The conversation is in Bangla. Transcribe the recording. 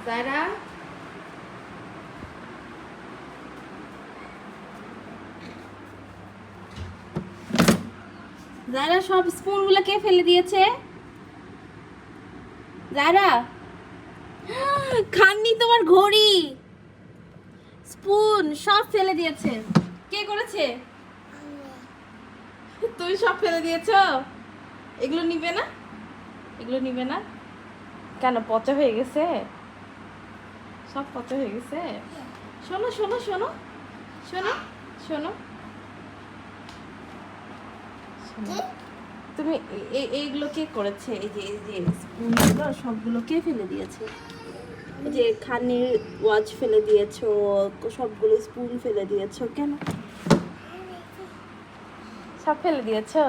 জায়রা জায়রা সব স্পুনগুলো কে ফেলে দিয়েছে? জায়রা খাননি তোমার ঘড়ি স্পুন সব ফেলে দিয়েছে। কে করেছে? তুমি সব ফেলে দিয়েছো। এগুলো নিবে না, এগুলো নিবে না কেন? পচা হয়ে গেছে, সব পচা হয়ে গেছে। শোনো শোনো শোনো শোনো শোনো শোনো, তুমি এইগুলো কে করেছে? এই যে স্পুনগুলো সবগুলো কে ফেলে দিয়েছে? এই যে খানির ওয়াচ ফেলে দিয়েছো, সবগুলো স্পুন ফেলে দিয়েছো কেন? সব ফেলে দিয়েছো?